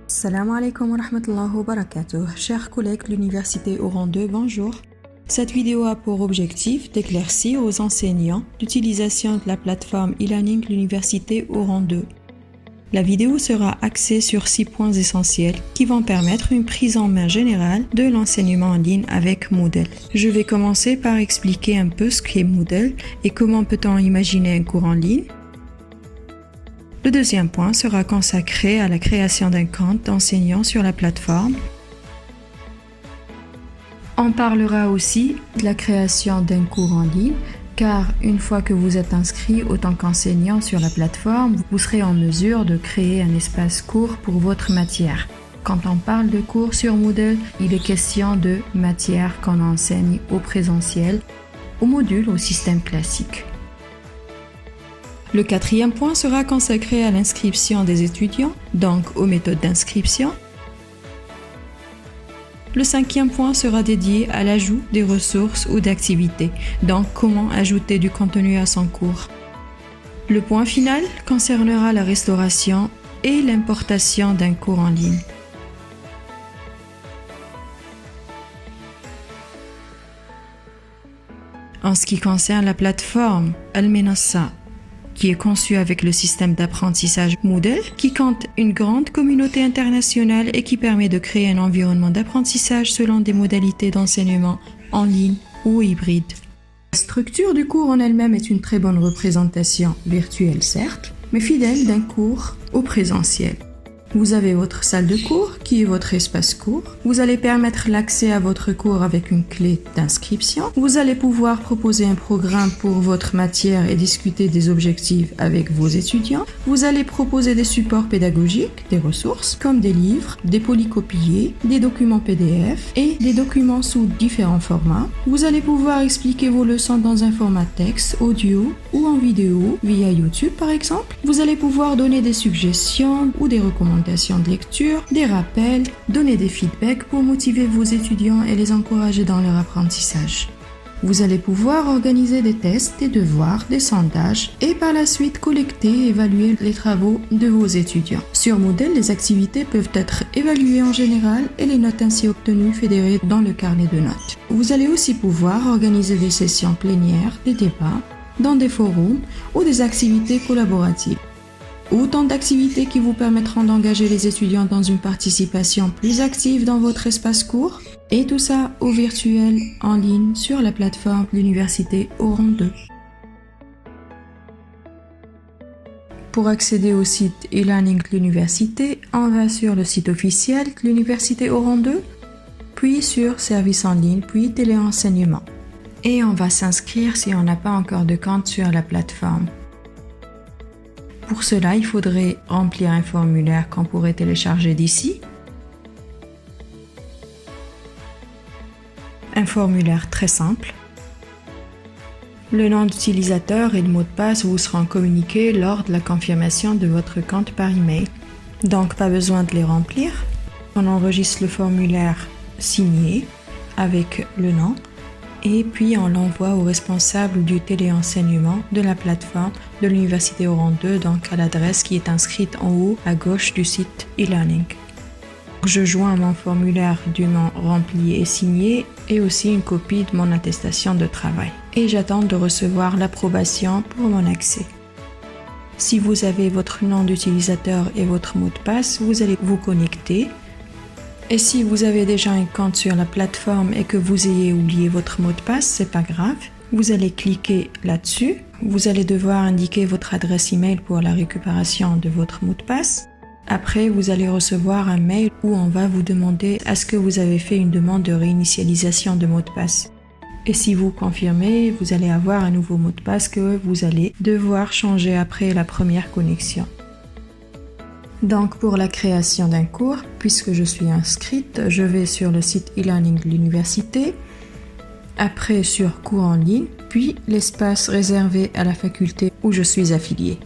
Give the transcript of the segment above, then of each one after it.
Salam alaikum wa rahmatullahi wa barakatuh. Chers collègues de l'Université Oran 2, bonjour. Cette vidéo a pour objectif d'éclaircir aux enseignants l'utilisation de la plateforme e-learning de l'Université Oran 2. La vidéo sera axée sur 6 points essentiels qui vont permettre une prise en main générale de l'enseignement en ligne avec Moodle. Je vais commencer par expliquer un peu ce qu'est Moodle et comment peut-on imaginer un cours en ligne. Le deuxième point sera consacré à la création d'un compte d'enseignant sur la plateforme. On parlera aussi de la création d'un cours en ligne, car une fois que vous êtes inscrit autant qu'enseignant sur la plateforme, vous serez en mesure de créer un espace cours pour votre matière. Quand on parle de cours sur Moodle, il est question de matière qu'on enseigne au présentiel, au module, au système classique. Le quatrième point sera consacré à l'inscription des étudiants, donc aux méthodes d'inscription. Le cinquième point sera dédié à l'ajout des ressources ou d'activités, donc comment ajouter du contenu à son cours. Le point final concernera la restauration et l'importation d'un cours en ligne. En ce qui concerne la plateforme Al-Menassa, qui est conçu avec le système d'apprentissage Moodle, qui compte une grande communauté internationale et qui permet de créer un environnement d'apprentissage selon des modalités d'enseignement en ligne ou hybride. La structure du cours en elle-même est une très bonne représentation, virtuelle certes, mais fidèle d'un cours au présentiel. Vous avez votre salle de cours, qui est votre espace cours. Vous allez permettre l'accès à votre cours avec une clé d'inscription. Vous allez pouvoir proposer un programme pour votre matière et discuter des objectifs avec vos étudiants. Vous allez proposer des supports pédagogiques, des ressources, comme des livres, des polycopiés, des documents PDF et des documents sous différents formats. Vous allez pouvoir expliquer vos leçons dans un format texte, audio ou en vidéo, via YouTube par exemple. Vous allez pouvoir donner des suggestions ou des recommandations de lecture, des rappels, donner des feedbacks pour motiver vos étudiants et les encourager dans leur apprentissage. Vous allez pouvoir organiser des tests, des devoirs, des sondages et par la suite collecter et évaluer les travaux de vos étudiants. Sur Moodle, les activités peuvent être évaluées en général et les notes ainsi obtenues fédérées dans le carnet de notes. Vous allez aussi pouvoir organiser des sessions plénières, des débats, dans des forums ou des activités collaboratives. Autant d'activités qui vous permettront d'engager les étudiants dans une participation plus active dans votre espace cours, et tout ça au virtuel, en ligne, sur la plateforme de l'Université Oran 2. Pour accéder au site e-learning de l'université, on va sur le site officiel de l'Université Oran 2, puis sur Services en ligne, puis Téléenseignement. Et on va s'inscrire si on n'a pas encore de compte sur la plateforme. Pour cela, il faudrait remplir un formulaire qu'on pourrait télécharger d'ici. Un formulaire très simple. Le nom d'utilisateur et le mot de passe vous seront communiqués lors de la confirmation de votre compte par email. Donc, pas besoin de les remplir. On enregistre le formulaire signé avec le nom. Et puis on l'envoie au responsable du téléenseignement de la plateforme de l'Université Oran 2, donc à l'adresse qui est inscrite en haut à gauche du site e-learning. Je joins mon formulaire du nom rempli et signé et aussi une copie de mon attestation de travail. Et j'attends de recevoir l'approbation pour mon accès. Si vous avez votre nom d'utilisateur et votre mot de passe, vous allez vous connecter. Et si vous avez déjà un compte sur la plateforme et que vous ayez oublié votre mot de passe, c'est pas grave. Vous allez cliquer là-dessus. Vous allez devoir indiquer votre adresse email pour la récupération de votre mot de passe. Après, vous allez recevoir un mail où on va vous demander est-ce que vous avez fait une demande de réinitialisation de mot de passe. Et si vous confirmez, vous allez avoir un nouveau mot de passe que vous allez devoir changer après la première connexion. Donc pour la création d'un cours, puisque je suis inscrite, je vais sur le site e-learning de l'université, après sur cours en ligne, puis l'espace réservé à la faculté où je suis affiliée.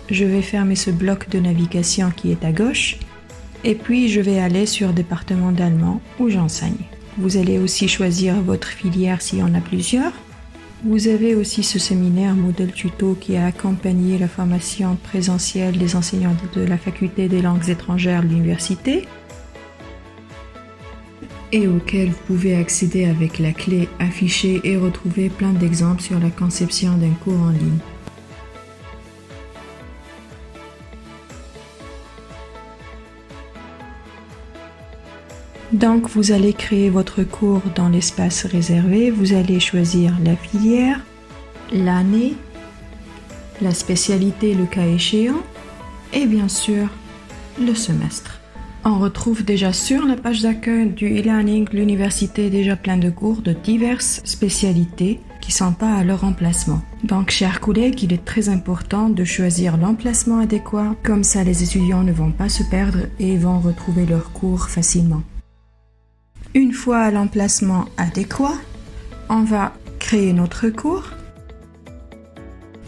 Je vais fermer ce bloc de navigation qui est à gauche, et puis je vais aller sur département d'allemand où j'enseigne. Vous allez aussi choisir votre filière s'il y en a plusieurs. Vous avez aussi ce séminaire Moodle Tuto qui a accompagné la formation présentielle des enseignants de la faculté des langues étrangères de l'université et auquel vous pouvez accéder avec la clé affichée et retrouver plein d'exemples sur la conception d'un cours en ligne. Donc, vous allez créer votre cours dans l'espace réservé. Vous allez choisir la filière, l'année, la spécialité le cas échéant et bien sûr le semestre. On retrouve déjà sur la page d'accueil du e-learning l'université déjà plein de cours de diverses spécialités qui sont pas à leur emplacement. Donc, chers collègues, il est très important de choisir l'emplacement adéquat. Comme ça, les étudiants ne vont pas se perdre et vont retrouver leurs cours facilement. Une fois à l'emplacement adéquat, on va créer notre cours.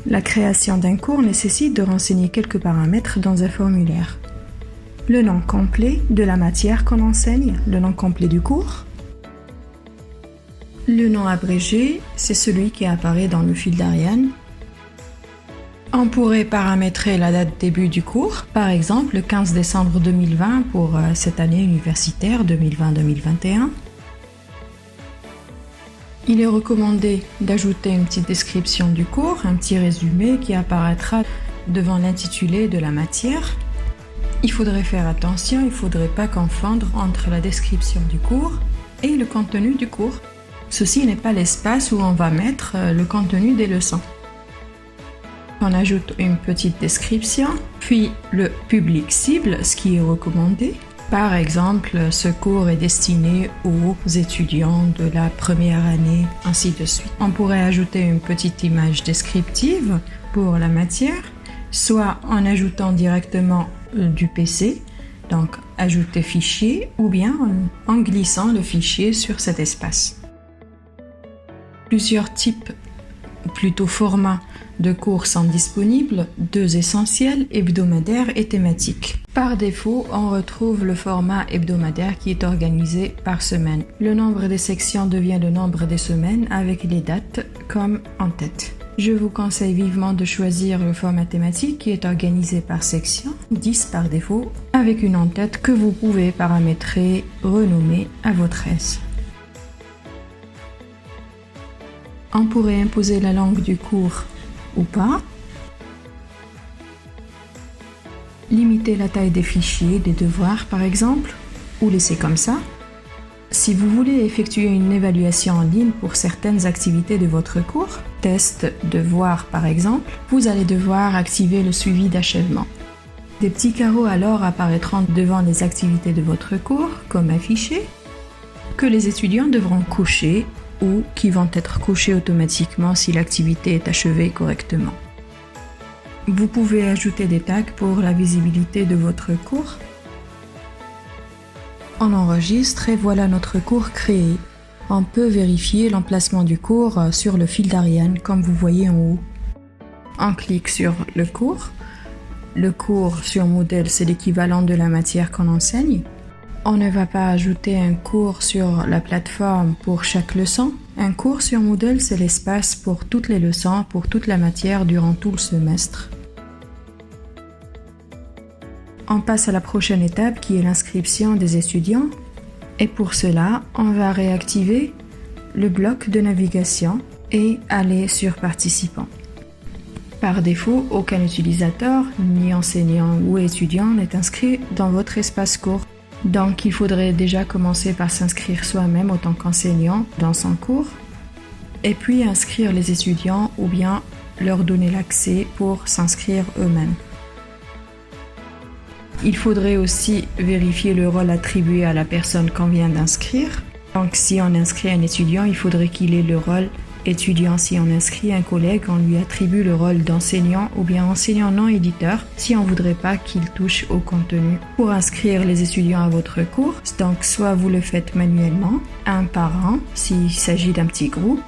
La création d'un cours nécessite de renseigner quelques paramètres dans un formulaire. Le nom complet de la matière qu'on enseigne, le nom complet du cours. Le nom abrégé, c'est celui qui apparaît dans le fil d'Ariane. On pourrait paramétrer la date début du cours, par exemple le 15 décembre 2020 pour cette année universitaire 2020-2021. Il est recommandé d'ajouter une petite description du cours, un petit résumé qui apparaîtra devant l'intitulé de la matière. Il faudrait faire attention, il ne faudrait pas confondre entre la description du cours et le contenu du cours. Ceci n'est pas l'espace où on va mettre le contenu des leçons. On ajoute une petite description, puis le public cible, ce qui est recommandé. Par exemple, ce cours est destiné aux étudiants de la première année, ainsi de suite. On pourrait ajouter une petite image descriptive pour la matière, soit en ajoutant directement du PC, donc ajouter fichier, ou bien en glissant le fichier sur cet espace. Plusieurs types, ou plutôt formats, de cours sont disponibles, 2 essentiels, hebdomadaires et thématiques. Par défaut, on retrouve le format hebdomadaire qui est organisé par semaine. Le nombre des sections devient le nombre des semaines avec les dates comme en tête. Je vous conseille vivement de choisir le format thématique qui est organisé par section, 10 par défaut, avec une en-tête que vous pouvez paramétrer, renommer à votre aise. On pourrait imposer la langue du cours ou pas. Limiter la taille des fichiers, des devoirs par exemple, ou laisser comme ça. Si vous voulez effectuer une évaluation en ligne pour certaines activités de votre cours, test, devoir par exemple, vous allez devoir activer le suivi d'achèvement. Des petits carreaux alors apparaîtront devant les activités de votre cours, comme affiché, que les étudiants devront cocher ou qui vont être cochés automatiquement si l'activité est achevée correctement. Vous pouvez ajouter des tags pour la visibilité de votre cours. On enregistre et voilà notre cours créé. On peut vérifier l'emplacement du cours sur le fil d'Ariane comme vous voyez en haut. On clique sur le cours. Le cours sur Moodle, c'est l'équivalent de la matière qu'on enseigne. On ne va pas ajouter un cours sur la plateforme pour chaque leçon. Un cours sur Moodle, c'est l'espace pour toutes les leçons, pour toute la matière durant tout le semestre. On passe à la prochaine étape qui est l'inscription des étudiants. Et pour cela, on va réactiver le bloc de navigation et aller sur Participants. Par défaut, aucun utilisateur, ni enseignant ou étudiant n'est inscrit dans votre espace cours. Donc, il faudrait déjà commencer par s'inscrire soi-même en tant qu'enseignant dans son cours et puis inscrire les étudiants ou bien leur donner l'accès pour s'inscrire eux-mêmes. Il faudrait aussi vérifier le rôle attribué à la personne qu'on vient d'inscrire. Donc, si on inscrit un étudiant, il faudrait qu'il ait le rôle étudiant. Si on inscrit un collègue, on lui attribue le rôle d'enseignant ou bien enseignant non éditeur si on ne voudrait pas qu'il touche au contenu. Pour inscrire les étudiants à votre cours, donc soit vous le faites manuellement, un par un, s'il s'agit d'un petit groupe.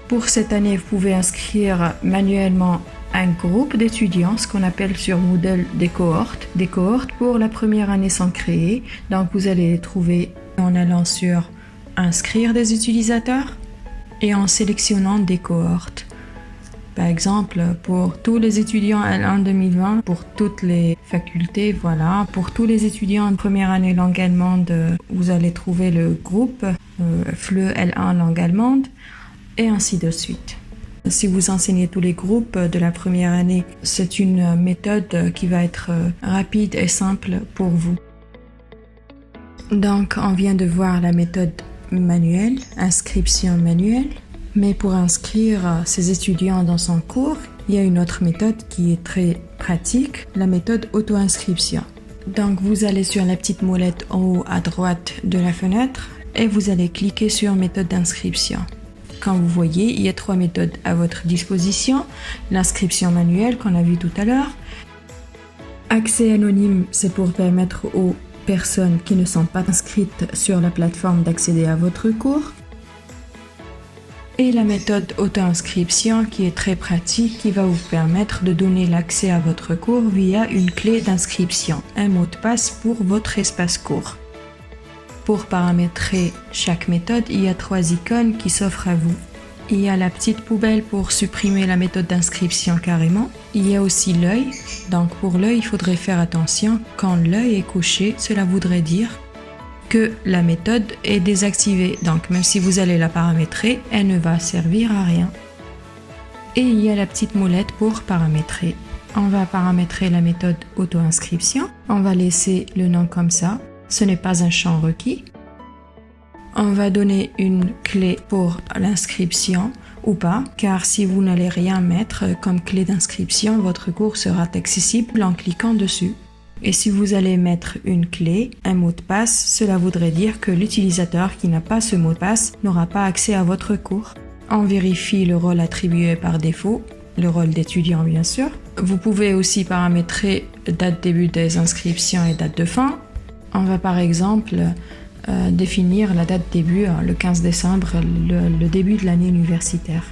Pour cette année, vous pouvez inscrire manuellement un groupe d'étudiants, ce qu'on appelle sur Moodle des cohortes. Des cohortes pour la première année sont créées, donc vous allez les trouver en allant sur Inscrire des utilisateurs. et en sélectionnant des cohortes. Par exemple, pour tous les étudiants L1 2020, pour toutes les facultés, voilà. Pour tous les étudiants de première année langue allemande, vous allez trouver le groupe FLE L1 langue allemande, et ainsi de suite. Si vous enseignez tous les groupes de la première année, c'est une méthode qui va être rapide et simple pour vous. Donc, on vient de voir la méthode manuelle, inscription manuelle. Mais pour inscrire ses étudiants dans son cours, il y a une autre méthode qui est très pratique, la méthode auto-inscription. Donc vous allez sur la petite molette en haut à droite de la fenêtre et vous allez cliquer sur méthode d'inscription. Comme vous voyez, il y a 3 méthodes à votre disposition. L'inscription manuelle qu'on a vu tout à l'heure. Accès anonyme, c'est pour permettre aux personnes qui ne sont pas inscrites sur la plateforme d'accéder à votre cours. Et la méthode auto-inscription qui est très pratique, qui va vous permettre de donner l'accès à votre cours via une clé d'inscription, un mot de passe pour votre espace cours. Pour paramétrer chaque méthode, il y a 3 icônes qui s'offrent à vous. Il y a la petite poubelle pour supprimer la méthode d'inscription carrément. Il y a aussi l'œil. Donc pour l'œil, il faudrait faire attention. Quand l'œil est couché, cela voudrait dire que la méthode est désactivée. Donc même si vous allez la paramétrer, elle ne va servir à rien. Et il y a la petite molette pour paramétrer. On va paramétrer la méthode auto-inscription. On va laisser le nom comme ça. Ce n'est pas un champ requis. On va donner une clé pour l'inscription ou pas, car si vous n'allez rien mettre comme clé d'inscription, votre cours sera accessible en cliquant dessus. Et si vous allez mettre une clé, un mot de passe, cela voudrait dire que l'utilisateur qui n'a pas ce mot de passe n'aura pas accès à votre cours. On vérifie le rôle attribué par défaut, le rôle d'étudiant bien sûr. Vous pouvez aussi paramétrer date début des inscriptions et date de fin. On va par exemple définir la date début, le 15 décembre, le début de l'année universitaire.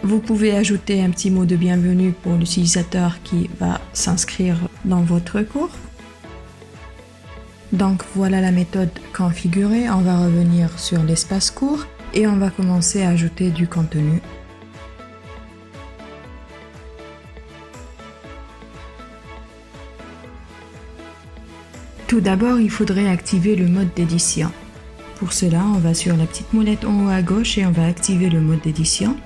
Vous pouvez ajouter un petit mot de bienvenue pour l'utilisateur qui va s'inscrire dans votre cours. Donc voilà la méthode configurée. On va revenir sur l'espace cours et on va commencer à ajouter du contenu. Tout d'abord, il faudrait activer le mode d'édition. Pour cela, on va sur la petite molette en haut à gauche et on va activer le mode d'édition.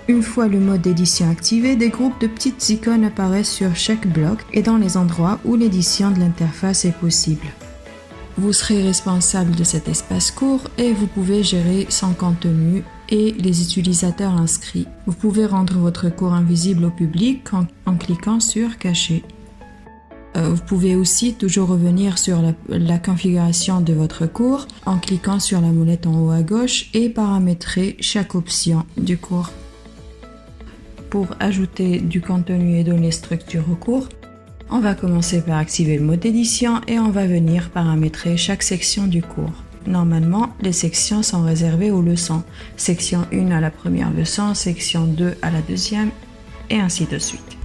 Une fois le mode d'édition activé, des groupes de petites icônes apparaissent sur chaque bloc et dans les endroits où l'édition de l'interface est possible. Vous serez responsable de cet espace court et vous pouvez gérer son contenu et les utilisateurs inscrits. Vous pouvez rendre votre cours invisible au public en cliquant sur Cacher. Vous pouvez aussi toujours revenir sur la configuration de votre cours en cliquant sur la molette en haut à gauche et paramétrer chaque option du cours. Pour ajouter du contenu et donner structure au cours, on va commencer par activer le mode d'édition et on va venir paramétrer chaque section du cours. Normalement, les sections sont réservées aux leçons. Section 1 à la première leçon, section 2 à la deuxième, et ainsi de suite.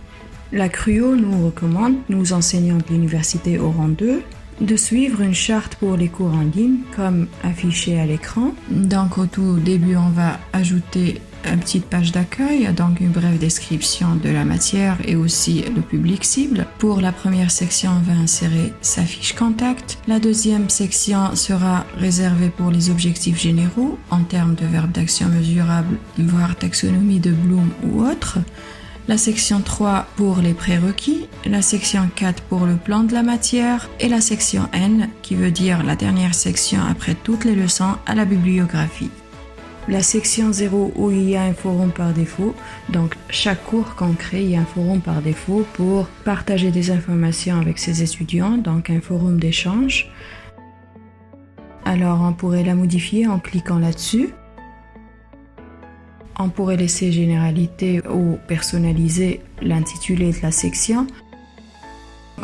La CRUO nous recommande, nous enseignants de l'université Oran 2, de suivre une charte pour les cours en ligne, comme affiché à l'écran. Donc au tout début, on va ajouter une petite page d'accueil, donc une brève description de la matière et aussi le public cible. Pour la première section, on va insérer sa fiche contact. La deuxième section sera réservée pour les objectifs généraux en termes de verbes d'action mesurables, voire taxonomie de Bloom ou autre. La section 3 pour les prérequis, la section 4 pour le plan de la matière et la section N qui veut dire la dernière section après toutes les leçons à la bibliographie. La section 0 où il y a un forum par défaut, donc chaque cours qu'on crée, il y a un forum par défaut pour partager des informations avec ses étudiants, donc un forum d'échange. Alors on pourrait la modifier en cliquant là-dessus. On pourrait laisser généralité ou personnaliser l'intitulé de la section.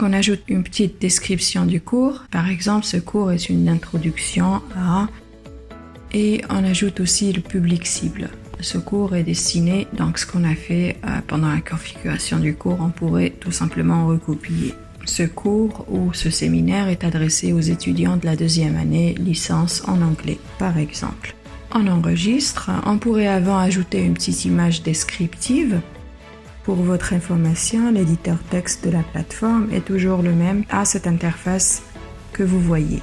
On ajoute une petite description du cours. Par exemple, ce cours est une introduction à... Et on ajoute aussi le public cible. Ce cours est destiné, donc ce qu'on a fait pendant la configuration du cours, on pourrait tout simplement recopier. Ce cours ou ce séminaire est adressé aux étudiants de la deuxième année licence en anglais, par exemple. On enregistre. On pourrait avant ajouter une petite image descriptive. Pour votre information, l'éditeur texte de la plateforme est toujours le même à cette interface que vous voyez.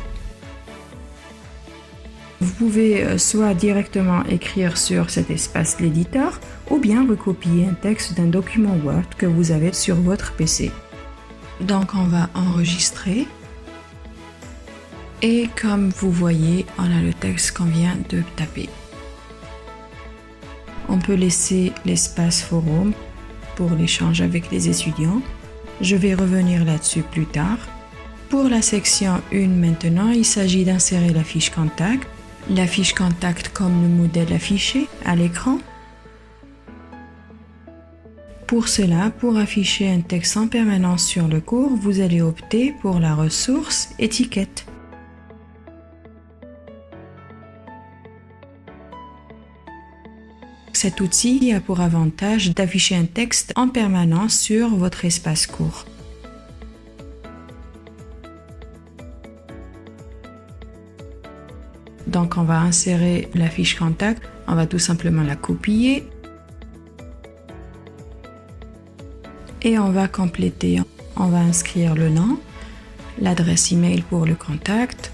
Vous pouvez soit directement écrire sur cet espace l'éditeur ou bien recopier un texte d'un document Word que vous avez sur votre PC. Donc on va enregistrer et comme vous voyez, on a le texte qu'on vient de taper. On peut laisser l'espace forum pour l'échange avec les étudiants. Je vais revenir là-dessus plus tard. Pour la section 1 maintenant, il s'agit d'insérer la fiche contact. La fiche contact comme le modèle affiché à l'écran. Pour cela, pour afficher un texte en permanence sur le cours, vous allez opter pour la ressource étiquette. Cet outil a pour avantage d'afficher un texte en permanence sur votre espace cours. Donc on va insérer la fiche contact, on va tout simplement la copier et on va compléter. On va inscrire le nom, l'adresse email pour le contact,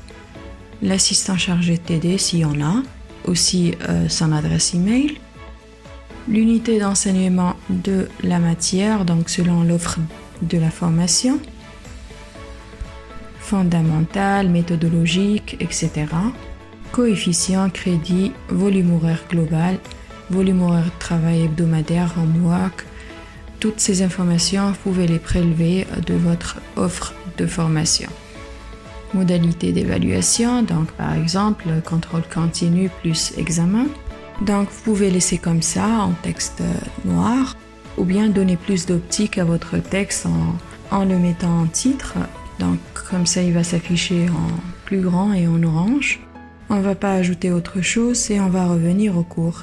l'assistant chargé de TD s'il y en a, aussi son adresse email, l'unité d'enseignement de la matière, donc selon l'offre de la formation, fondamentale, méthodologique, etc. Coefficient, crédit, volume horaire global, volume horaire de travail hebdomadaire, homework. Toutes ces informations, vous pouvez les prélever de votre offre de formation. Modalité d'évaluation, donc par exemple, contrôle continu plus examen. Donc vous pouvez laisser comme ça en texte noir ou bien donner plus d'optique à votre texte en le mettant en titre. Donc comme ça, il va s'afficher en plus grand et en orange. On ne va pas ajouter autre chose et on va revenir au cours.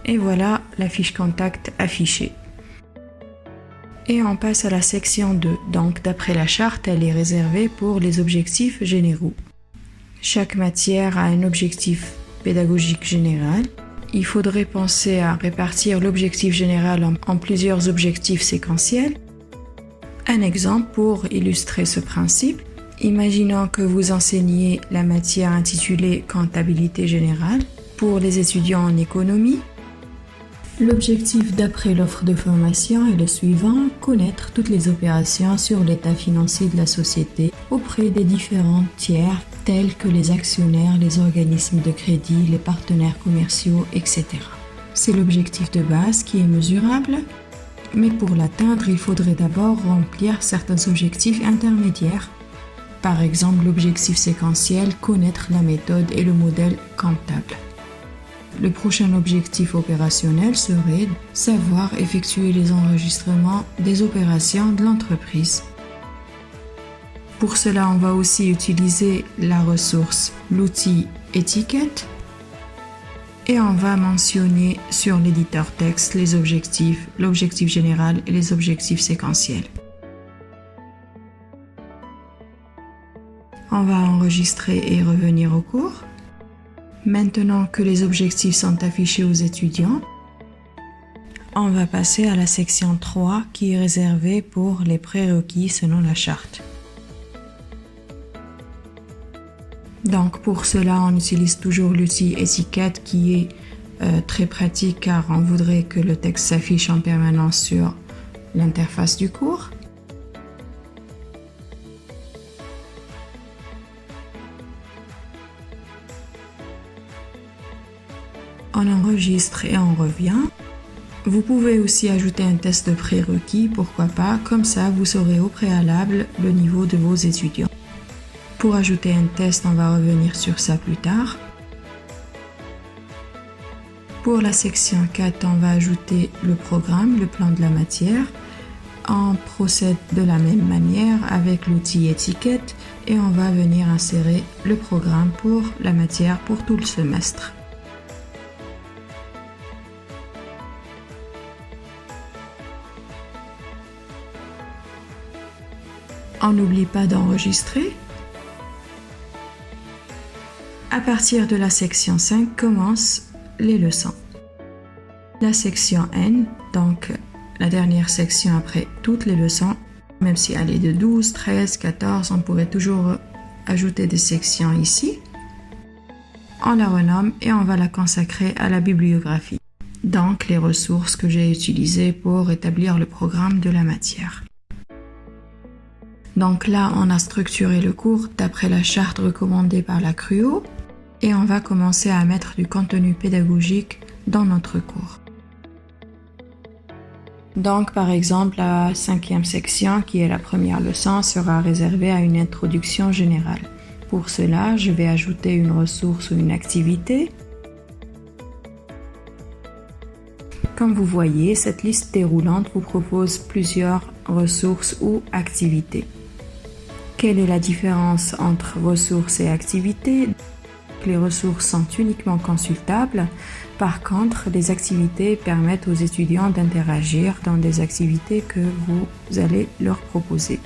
Et voilà la fiche contact affichée. Et on passe à la section 2. Donc d'après la charte, elle est réservée pour les objectifs généraux. Chaque matière a un objectif pédagogique général. Il faudrait penser à répartir l'objectif général en plusieurs objectifs séquentiels. Un exemple pour illustrer ce principe. Imaginons que vous enseignez la matière intitulée Comptabilité générale pour les étudiants en économie. L'objectif d'après l'offre de formation est le suivant: connaître toutes les opérations sur l'état financier de la société auprès des différents tiers tels que les actionnaires, les organismes de crédit, les partenaires commerciaux, etc. C'est l'objectif de base qui est mesurable, mais pour l'atteindre, il faudrait d'abord remplir certains objectifs intermédiaires. Par exemple, l'objectif séquentiel, connaître la méthode et le modèle comptable. Le prochain objectif opérationnel serait savoir effectuer les enregistrements des opérations de l'entreprise. Pour cela, on va aussi utiliser la ressource, l'outil étiquette, et on va mentionner sur l'éditeur texte les objectifs, l'objectif général et les objectifs séquentiels. On va enregistrer et revenir au cours. Maintenant que les objectifs sont affichés aux étudiants, on va passer à la section 3 qui est réservée pour les prérequis selon la charte. Donc pour cela, on utilise toujours l'outil étiquette qui est très pratique car on voudrait que le texte s'affiche en permanence sur l'interface du cours. On enregistre et on revient. Vous pouvez aussi ajouter un test de prérequis, pourquoi pas, comme ça vous saurez au préalable le niveau de vos étudiants. Pour ajouter un test, on va revenir sur ça plus tard. Pour la section 4, on va ajouter le programme, le plan de la matière. On procède de la même manière avec l'outil étiquette et on va venir insérer le programme pour la matière pour tout le semestre. On n'oublie pas d'enregistrer. À partir de la section 5 commencent les leçons. La section N, donc la dernière section après toutes les leçons, même si elle est de 12, 13, 14, on pourrait toujours ajouter des sections ici. On la renomme et on va la consacrer à la bibliographie, donc les ressources que j'ai utilisées pour établir le programme de la matière. Donc là, on a structuré le cours d'après la charte recommandée par la CRUO et on va commencer à mettre du contenu pédagogique dans notre cours. Donc, par exemple, la 5e section, qui est la première leçon, sera réservée à une introduction générale. Pour cela, je vais ajouter une ressource ou une activité. Comme vous voyez, cette liste déroulante vous propose plusieurs ressources ou activités. Quelle est la différence entre ressources et activités ? Les ressources sont uniquement consultables. Par contre, les activités permettent aux étudiants d'interagir dans des activités que vous allez leur proposer.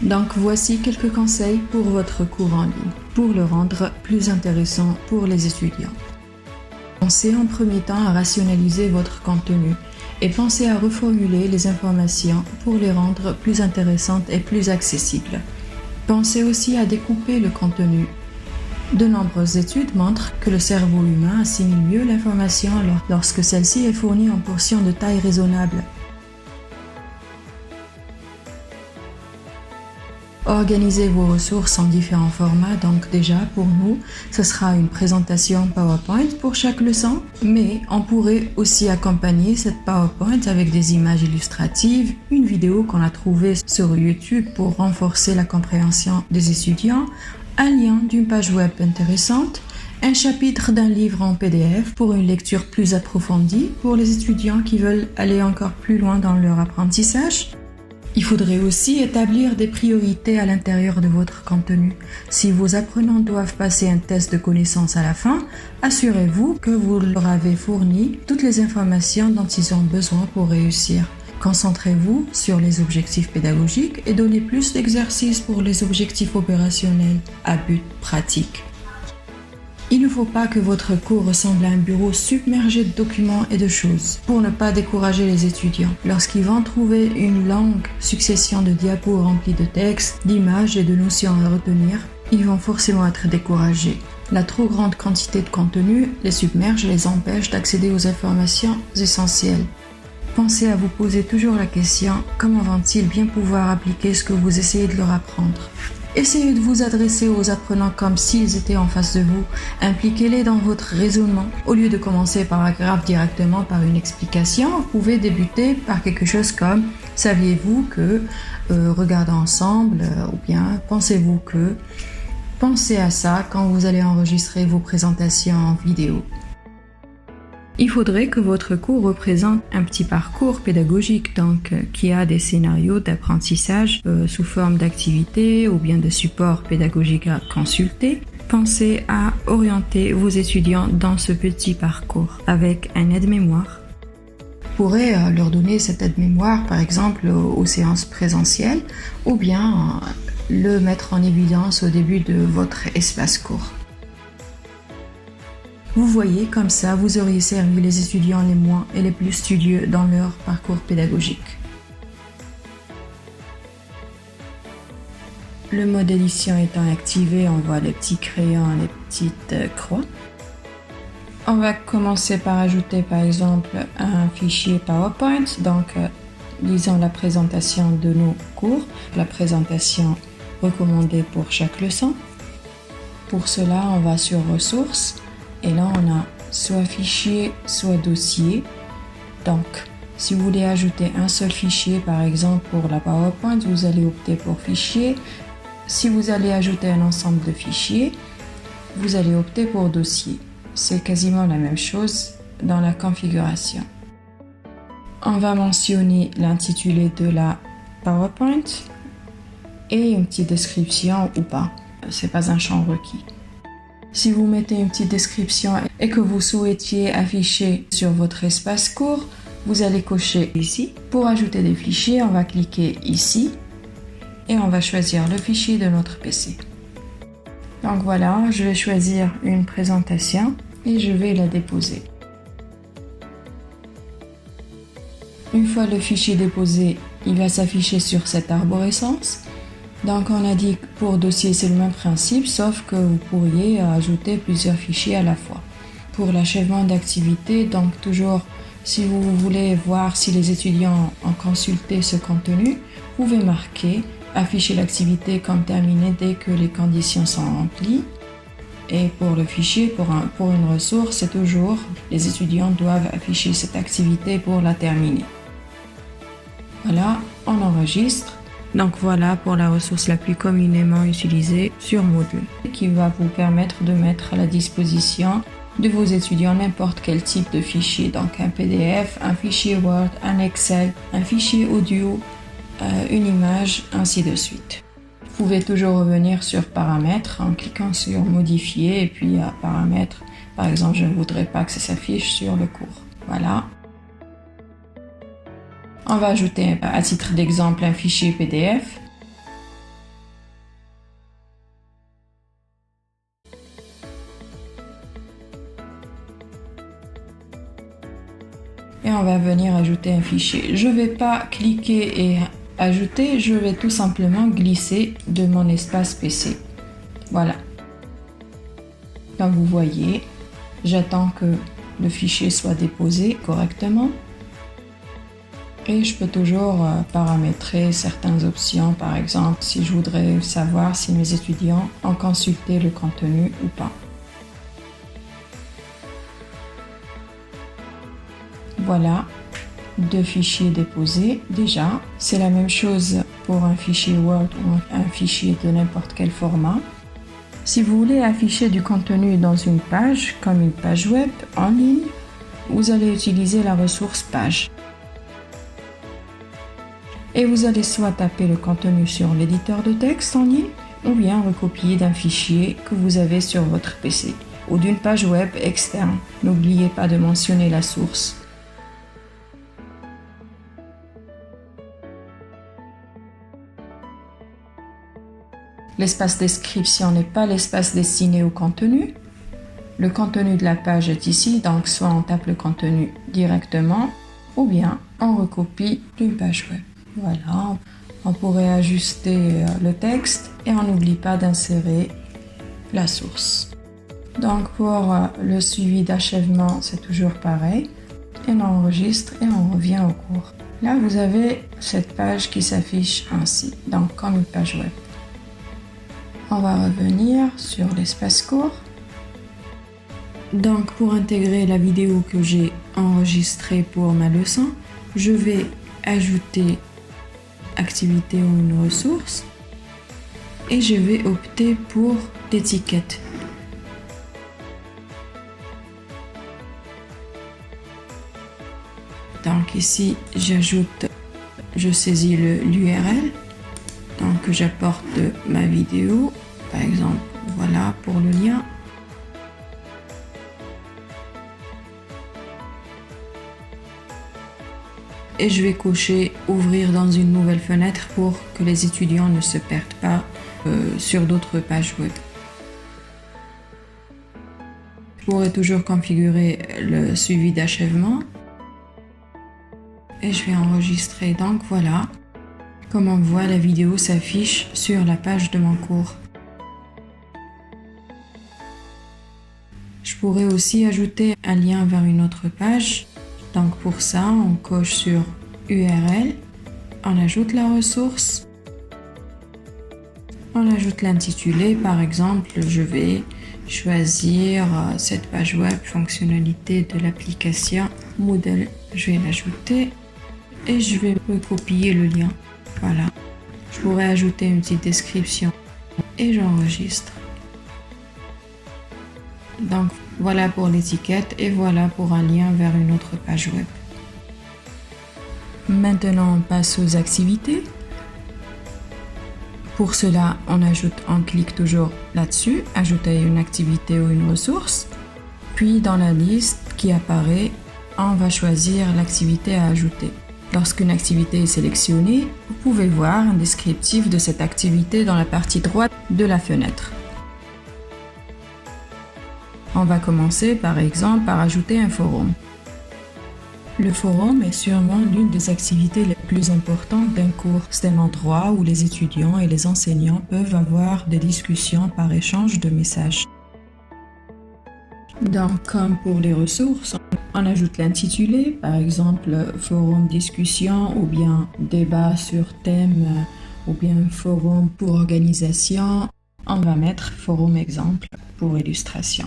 Donc voici quelques conseils pour votre cours en ligne, pour le rendre plus intéressant pour les étudiants. Pensez en premier temps à rationaliser votre contenu et pensez à reformuler les informations pour les rendre plus intéressantes et plus accessibles. Pensez aussi à découper le contenu. De nombreuses études montrent que le cerveau humain assimile mieux l'information lorsque celle-ci est fournie en portions de taille raisonnable. Organisez vos ressources en différents formats, donc déjà pour nous, ce sera une présentation PowerPoint pour chaque leçon, mais on pourrait aussi accompagner cette PowerPoint avec des images illustratives, une vidéo qu'on a trouvée sur YouTube pour renforcer la compréhension des étudiants, un lien d'une page web intéressante, un chapitre d'un livre en PDF pour une lecture plus approfondie pour les étudiants qui veulent aller encore plus loin dans leur apprentissage. Il faudrait aussi établir des priorités à l'intérieur de votre contenu. Si vos apprenants doivent passer un test de connaissances à la fin, assurez-vous que vous leur avez fourni toutes les informations dont ils ont besoin pour réussir. Concentrez-vous sur les objectifs pédagogiques et donnez plus d'exercices pour les objectifs opérationnels à but pratique. Il ne faut pas que votre cours ressemble à un bureau submergé de documents et de choses pour ne pas décourager les étudiants. Lorsqu'ils vont trouver une longue succession de diapos remplis de textes, d'images et de notions à retenir, ils vont forcément être découragés. La trop grande quantité de contenu les submerge et les empêche d'accéder aux informations essentielles. Pensez à vous poser toujours la question « Comment vont-ils bien pouvoir appliquer ce que vous essayez de leur apprendre ?» Essayez de vous adresser aux apprenants comme s'ils étaient en face de vous. Impliquez-les dans votre raisonnement. Au lieu de commencer paragraphe directement par une explication, vous pouvez débuter par quelque chose comme « Saviez-vous que regardons ensemble » ou bien « Pensez-vous que ?» Pensez à ça quand vous allez enregistrer vos présentations en vidéo. Il faudrait que votre cours représente un petit parcours pédagogique, donc qui a des scénarios d'apprentissage sous forme d'activités ou bien de supports pédagogiques à consulter. Pensez à orienter vos étudiants dans ce petit parcours avec un aide-mémoire. Vous pourrez leur donner cet aide-mémoire par exemple aux séances présentielles ou bien le mettre en évidence au début de votre espace cours. Vous voyez, comme ça, vous auriez servi les étudiants les moins et les plus studieux dans leur parcours pédagogique. Le mode édition étant activé, on voit les petits crayons, les petites croix. On va commencer par ajouter par exemple un fichier PowerPoint, donc disons la présentation de nos cours, la présentation recommandée pour chaque leçon. Pour cela, on va sur Ressources. Et là, on a soit fichier, soit dossier. Donc, si vous voulez ajouter un seul fichier, par exemple pour la PowerPoint, vous allez opter pour fichier. Si vous allez ajouter un ensemble de fichiers, vous allez opter pour dossier. C'est quasiment la même chose dans la configuration. On va mentionner l'intitulé de la PowerPoint et une petite description ou pas. C'est pas un champ requis. Si vous mettez une petite description et que vous souhaitiez afficher sur votre espace cours, vous allez cocher ici. Pour ajouter des fichiers, on va cliquer ici et on va choisir le fichier de notre PC. Donc voilà, je vais choisir une présentation et je vais la déposer. Une fois le fichier déposé, il va s'afficher sur cette arborescence. Donc on a dit que pour dossier c'est le même principe, sauf que vous pourriez ajouter plusieurs fichiers à la fois. Pour l'achèvement d'activité, donc toujours si vous voulez voir si les étudiants ont consulté ce contenu, vous pouvez marquer afficher l'activité comme terminée dès que les conditions sont remplies. Et pour le fichier, pour une ressource, c'est toujours les étudiants doivent afficher cette activité pour la terminer. Voilà, on enregistre. Donc voilà pour la ressource la plus communément utilisée sur Moodle, qui va vous permettre de mettre à la disposition de vos étudiants n'importe quel type de fichier, donc un PDF, un fichier Word, un Excel, un fichier audio, une image, ainsi de suite. Vous pouvez toujours revenir sur paramètres en cliquant sur modifier et puis à paramètres, par exemple je ne voudrais pas que ça s'affiche sur le cours. Voilà. On va ajouter à titre d'exemple un fichier PDF. Et on va venir ajouter un fichier. Je ne vais pas cliquer et ajouter, je vais tout simplement glisser de mon espace PC. Voilà. Comme vous voyez, j'attends que le fichier soit déposé correctement. Et je peux toujours paramétrer certaines options, par exemple si je voudrais savoir si mes étudiants ont consulté le contenu ou pas. Voilà, 2 fichiers déposés déjà. C'est la même chose pour un fichier Word ou un fichier de n'importe quel format. Si vous voulez afficher du contenu dans une page, comme une page web en ligne, vous allez utiliser la ressource page. Et vous allez soit taper le contenu sur l'éditeur de texte en ligne, ou bien recopier d'un fichier que vous avez sur votre PC, ou d'une page web externe. N'oubliez pas de mentionner la source. L'espace description n'est pas l'espace destiné au contenu. Le contenu de la page est ici, donc soit on tape le contenu directement, ou bien on recopie d'une page web. Voilà, on pourrait ajuster le texte et on n'oublie pas d'insérer la source. Donc pour le suivi d'achèvement, c'est toujours pareil. Et on enregistre et on revient au cours. Là, vous avez cette page qui s'affiche ainsi, donc comme une page web. On va revenir sur l'espace cours. Donc pour intégrer la vidéo que j'ai enregistrée pour ma leçon, je vais ajouter activité ou une ressource et je vais opter pour l'étiquette. Donc ici je saisis l'URL, donc j'apporte ma vidéo, par exemple voilà pour le lien. Et je vais cocher ouvrir dans une nouvelle fenêtre pour que les étudiants ne se perdent pas sur d'autres pages web. Je pourrais toujours configurer le suivi d'achèvement. Et je vais enregistrer. Donc voilà, comme on voit, la vidéo s'affiche sur la page de mon cours. Je pourrais aussi ajouter un lien vers une autre page. Donc pour ça, on coche sur URL, on ajoute la ressource, on ajoute l'intitulé. Par exemple, je vais choisir cette page web fonctionnalité de l'application Moodle. Je vais l'ajouter et je vais recopier le lien. Voilà. Je pourrais ajouter une petite description et j'enregistre. Donc voilà pour l'étiquette et voilà pour un lien vers une autre page web. Maintenant on passe aux activités. Pour cela, on clique toujours là-dessus, ajouter une activité ou une ressource. Puis dans la liste qui apparaît, on va choisir l'activité à ajouter. Lorsqu'une activité est sélectionnée, vous pouvez voir un descriptif de cette activité dans la partie droite de la fenêtre. On va commencer par exemple par ajouter un forum. Le forum est sûrement l'une des activités les plus importantes d'un cours. C'est un endroit où les étudiants et les enseignants peuvent avoir des discussions par échange de messages. Donc, comme pour les ressources, on ajoute l'intitulé, par exemple forum discussion ou bien débat sur thème ou bien forum pour organisation. On va mettre forum exemple pour illustration.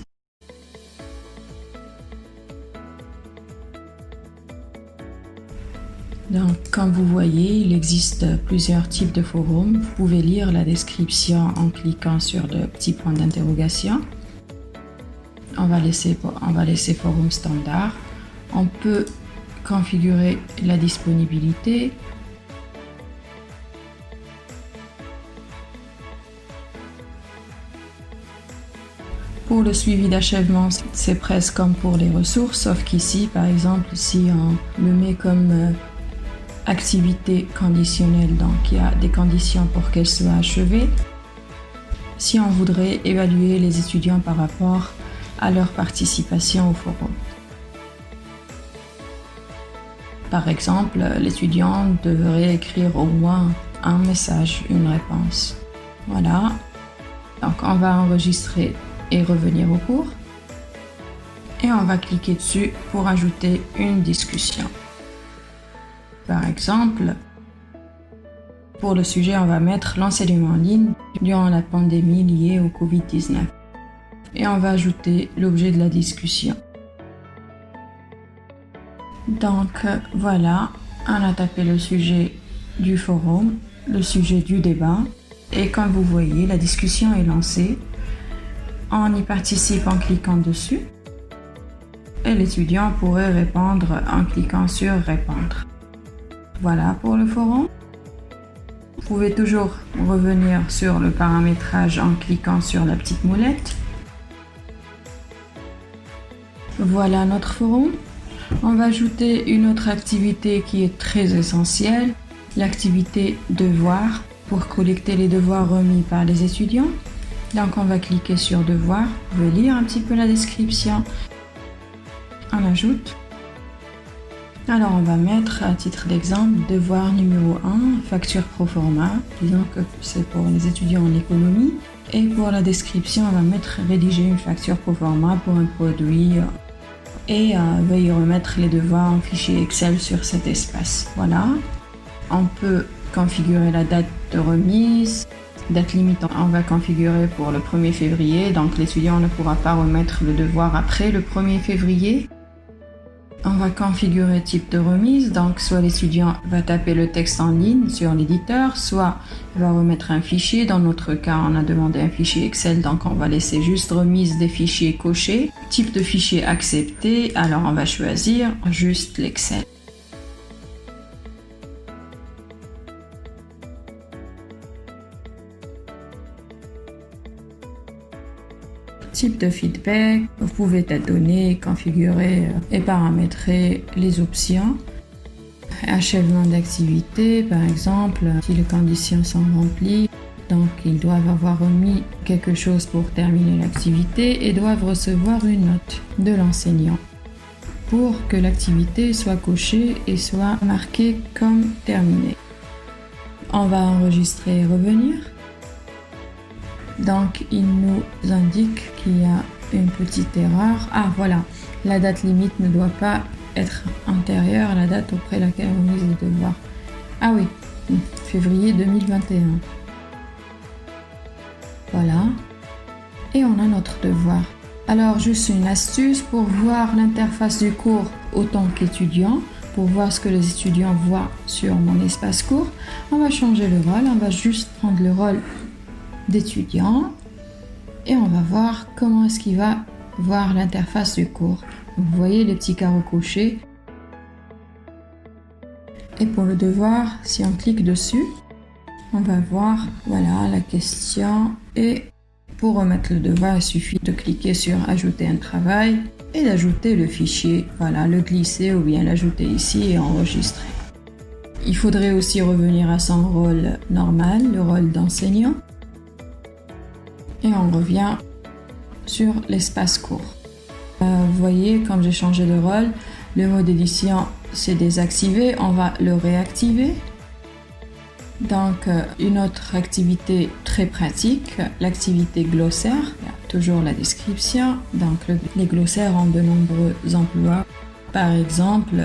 Donc, comme vous voyez, il existe plusieurs types de forums. Vous pouvez lire la description en cliquant sur le petit point d'interrogation. On va laisser forum standard. On peut configurer la disponibilité. Pour le suivi d'achèvement, c'est presque comme pour les ressources, sauf qu'ici, par exemple, si on le met comme activité conditionnelle, donc il y a des conditions pour qu'elle soit achevée. Si on voudrait évaluer les étudiants par rapport à leur participation au forum. Par exemple, l'étudiant devrait écrire au moins un message, une réponse. Voilà. Donc on va enregistrer et revenir au cours. Et on va cliquer dessus pour ajouter une discussion. Par exemple, pour le sujet, on va mettre l'enseignement en ligne durant la pandémie liée au Covid-19. Et on va ajouter l'objet de la discussion. Donc voilà, on a tapé le sujet du forum, le sujet du débat. Et comme vous voyez, la discussion est lancée. On y participe en cliquant dessus. Et l'étudiant pourrait répondre en cliquant sur répondre. Voilà pour le forum. Vous pouvez toujours revenir sur le paramétrage en cliquant sur la petite moulette. Voilà notre forum. On va ajouter une autre activité qui est très essentielle, l'activité devoir, pour collecter les devoirs remis par les étudiants. Donc on va cliquer sur devoir, vous pouvez lire un petit peu la description. On ajoute. Alors on va mettre à titre d'exemple devoir numéro 1, facture proforma, disons que c'est pour les étudiants en économie. Et pour la description, on va mettre rédiger une facture proforma pour un produit et veuillez remettre les devoirs en fichier Excel sur cet espace. Voilà, on peut configurer la date de remise. Date limite, on va configurer pour le 1er février, donc l'étudiant ne pourra pas remettre le devoir après le 1er février. On va configurer type de remise, donc soit l'étudiant va taper le texte en ligne sur l'éditeur, soit il va remettre un fichier. Dans notre cas, on a demandé un fichier Excel, donc on va laisser juste remise des fichiers cochés. Type de fichier accepté, alors on va choisir juste l'Excel. Type de feedback, vous pouvez tâtonner, configurer et paramétrer les options. Achèvement d'activité, par exemple, si les conditions sont remplies, donc ils doivent avoir remis quelque chose pour terminer l'activité et doivent recevoir une note de l'enseignant pour que l'activité soit cochée et soit marquée comme terminée. On va enregistrer et revenir. Donc, il nous indique qu'il y a une petite erreur. Ah, voilà, la date limite ne doit pas être antérieure à la date auprès de laquelle on mise les devoirs. Ah oui, février 2021. Voilà. Et on a notre devoir. Alors, juste une astuce pour voir l'interface du cours autant qu'étudiant, pour voir ce que les étudiants voient sur mon espace cours. On va changer le rôle, on va juste prendre le rôle d'étudiant et on va voir comment est-ce qu'il va voir l'interface du cours. Vous voyez les petits carreaux cochés. Et pour le devoir, si on clique dessus, on va voir voilà la question. Et pour remettre le devoir, il suffit de cliquer sur ajouter un travail et d'ajouter le fichier. Voilà, le glisser ou bien l'ajouter ici et enregistrer. Il faudrait aussi revenir à son rôle normal, le rôle d'enseignant. Et on revient sur l'espace cours. vous voyez, comme j'ai changé de rôle, le mode édition s'est désactivé, on va le réactiver. Donc, une autre activité très pratique, l'activité glossaire. Il y a toujours la description. Donc, les glossaires ont de nombreux emplois. Par exemple,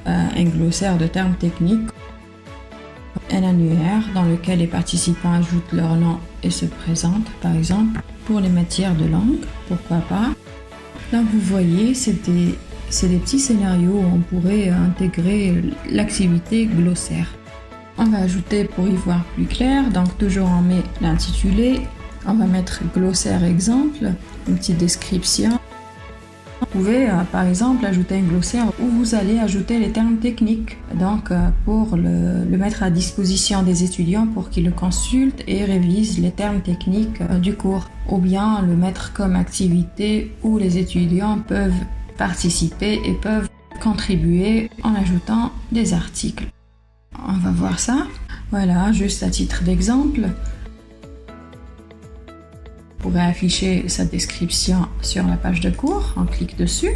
un glossaire de termes techniques, un annuaire dans lequel les participants ajoutent leur nom et se présentent, par exemple, pour les matières de langue, pourquoi pas. Donc, vous voyez, c'est des petits scénarios où on pourrait intégrer l'activité glossaire. On va ajouter, pour y voir plus clair, donc toujours on met l'intitulé, on va mettre glossaire exemple, une petite description. Vous pouvez par exemple ajouter un glossaire où vous allez ajouter les termes techniques, donc pour le mettre à disposition des étudiants pour qu'ils le consultent et révisent les termes techniques du cours, ou bien le mettre comme activité où les étudiants peuvent participer et peuvent contribuer en ajoutant des articles. On va voir ça. Voilà, juste à titre d'exemple. Vous pourrez afficher sa description sur la page de cours. On clique dessus.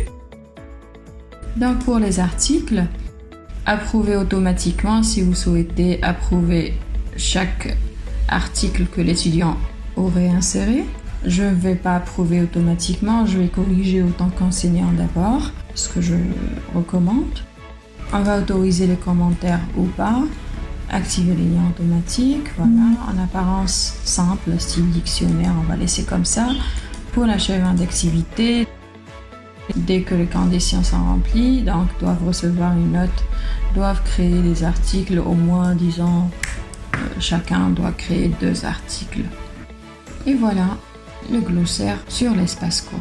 Donc pour les articles, approuver automatiquement si vous souhaitez approuver chaque article que l'étudiant aurait inséré. Je ne vais pas approuver automatiquement, je vais corriger autant qu'enseignant d'abord, ce que je recommande. On va autoriser les commentaires ou pas, activer les liens automatiques, voilà, en apparence simple, style dictionnaire, on va laisser comme ça. Pour l'achèvement d'activité, dès que les conditions sont remplies, donc doivent recevoir une note, doivent créer des articles, au moins, disons, chacun doit créer 2 articles. Et voilà, le glossaire sur l'espace court.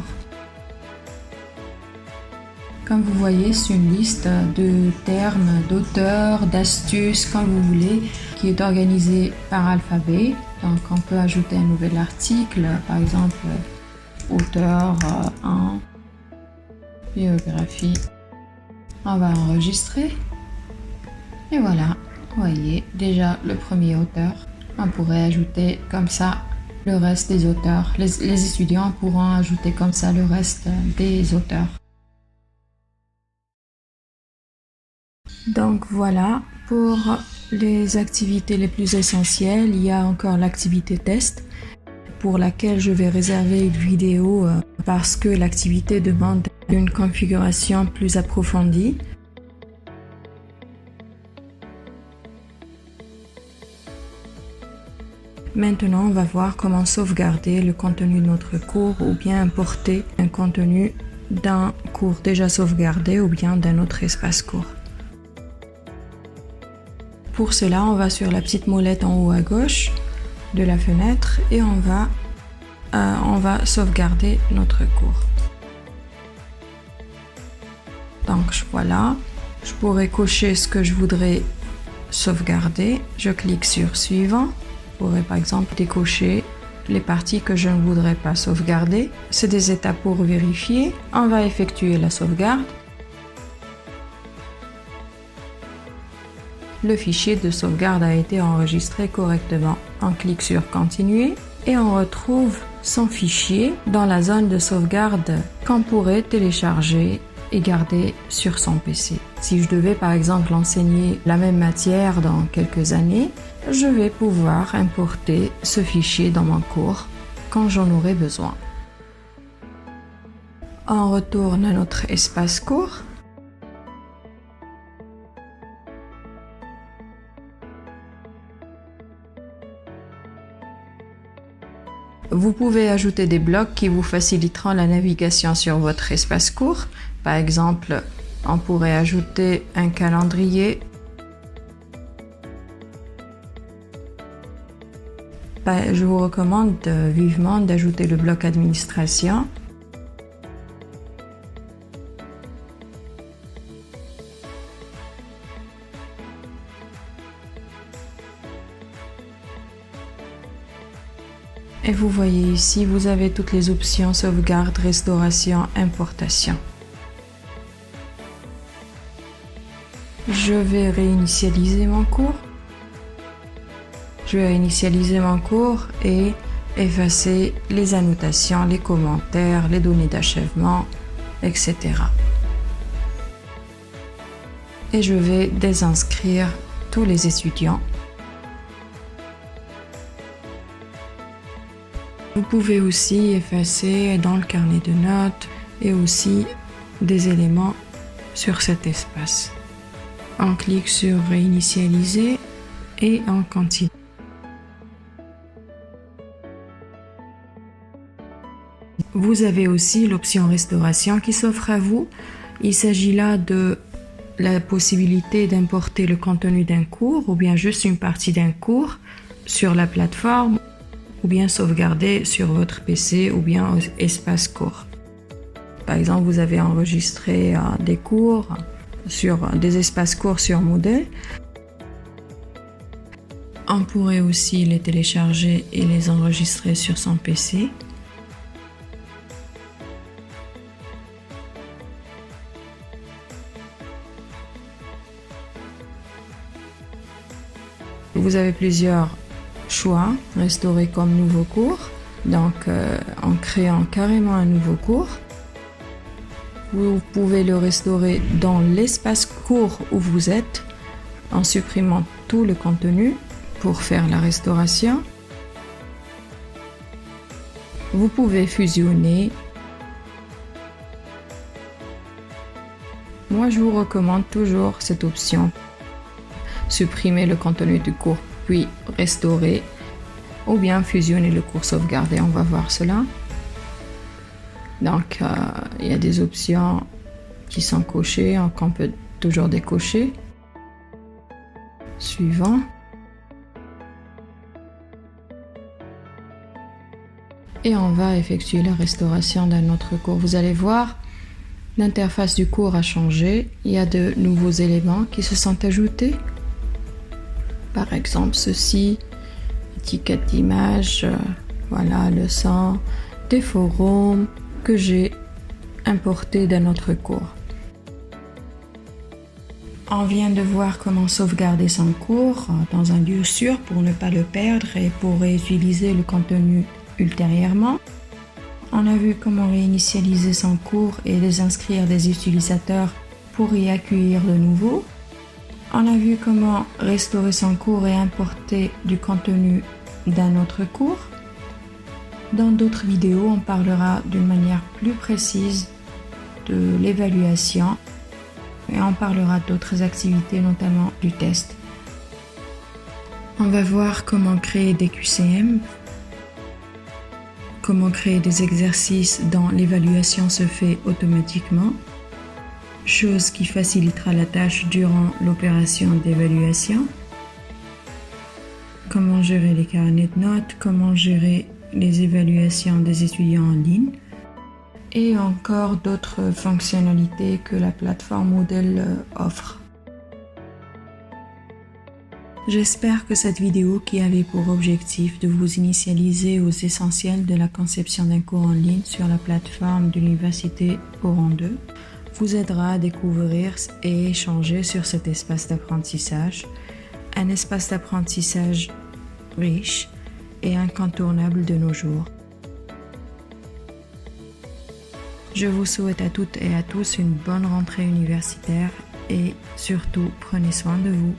Comme vous voyez, c'est une liste de termes, d'auteurs, d'astuces, comme vous voulez, qui est organisée par alphabet. Donc, on peut ajouter un nouvel article, par exemple, auteur 1, biographie. On va enregistrer. Et voilà, vous voyez, déjà le premier auteur. On pourrait ajouter comme ça le reste des auteurs. Les étudiants pourront ajouter comme ça le reste des auteurs. Donc voilà, pour les activités les plus essentielles, il y a encore l'activité test pour laquelle je vais réserver une vidéo parce que l'activité demande une configuration plus approfondie. Maintenant, on va voir comment sauvegarder le contenu de notre cours ou bien importer un contenu d'un cours déjà sauvegardé ou bien d'un autre espace cours. Pour cela, on va sur la petite molette en haut à gauche de la fenêtre et on va sauvegarder notre cours. Donc voilà, je pourrais cocher ce que je voudrais sauvegarder. Je clique sur suivant. Je pourrais par exemple décocher les parties que je ne voudrais pas sauvegarder. C'est des étapes pour vérifier. On va effectuer la sauvegarde. Le fichier de sauvegarde a été enregistré correctement. On clique sur Continuer et on retrouve son fichier dans la zone de sauvegarde qu'on pourrait télécharger et garder sur son PC. Si je devais par exemple enseigner la même matière dans quelques années, je vais pouvoir importer ce fichier dans mon cours quand j'en aurai besoin. On retourne à notre espace cours. Vous pouvez ajouter des blocs qui vous faciliteront la navigation sur votre espace court. Par exemple, on pourrait ajouter un calendrier. Je vous recommande vivement d'ajouter le bloc administration. Et vous voyez ici, vous avez toutes les options sauvegarde, restauration, importation. Je vais réinitialiser mon cours. Je vais réinitialiser mon cours et effacer les annotations, les commentaires, les données d'achèvement etc. Et je vais désinscrire tous les étudiants. Vous pouvez aussi effacer dans le carnet de notes et aussi des éléments sur cet espace. On clique sur réinitialiser et on continue. Vous avez aussi l'option restauration qui s'offre à vous. Il s'agit là de la possibilité d'importer le contenu d'un cours ou bien juste une partie d'un cours sur la plateforme ou bien sauvegarder sur votre PC ou bien espace cours. Par exemple, vous avez enregistré des cours sur des espaces courts sur Moodle. On pourrait aussi les télécharger et les enregistrer sur son PC. Vous avez plusieurs choix, restaurer comme nouveau cours, donc en créant carrément un nouveau cours. Vous pouvez le restaurer dans l'espace cours où vous êtes, en supprimant tout le contenu pour faire la restauration. Vous pouvez fusionner. Moi, je vous recommande toujours cette option. Supprimer le contenu du cours, puis restaurer, ou bien fusionner le cours sauvegardé. On va voir cela. Donc, il y a des options qui sont cochées, qu'on peut toujours décocher. Suivant. Et on va effectuer la restauration d'un autre cours. Vous allez voir, l'interface du cours a changé. Il y a de nouveaux éléments qui se sont ajoutés. Par exemple, ceci, étiquette d'image, voilà, leçon, des forums que j'ai importés d'un autre cours. On vient de voir comment sauvegarder son cours dans un lieu sûr pour ne pas le perdre et pour réutiliser le contenu ultérieurement. On a vu comment réinitialiser son cours et désinscrire des utilisateurs pour y accueillir de nouveau. On a vu comment restaurer son cours et importer du contenu d'un autre cours. Dans d'autres vidéos, on parlera d'une manière plus précise de l'évaluation et on parlera d'autres activités, notamment du test. On va voir comment créer des QCM, comment créer des exercices dont l'évaluation se fait automatiquement, chose qui facilitera la tâche durant l'opération d'évaluation. Comment gérer les carnets de notes, comment gérer les évaluations des étudiants en ligne et encore d'autres fonctionnalités que la plateforme Moodle offre. J'espère que cette vidéo qui avait pour objectif de vous initialiser aux essentiels de la conception d'un cours en ligne sur la plateforme de l'Université Oran 2 vous aidera à découvrir et échanger sur cet espace d'apprentissage, un espace d'apprentissage riche et incontournable de nos jours. Je vous souhaite à toutes et à tous une bonne rentrée universitaire et surtout prenez soin de vous.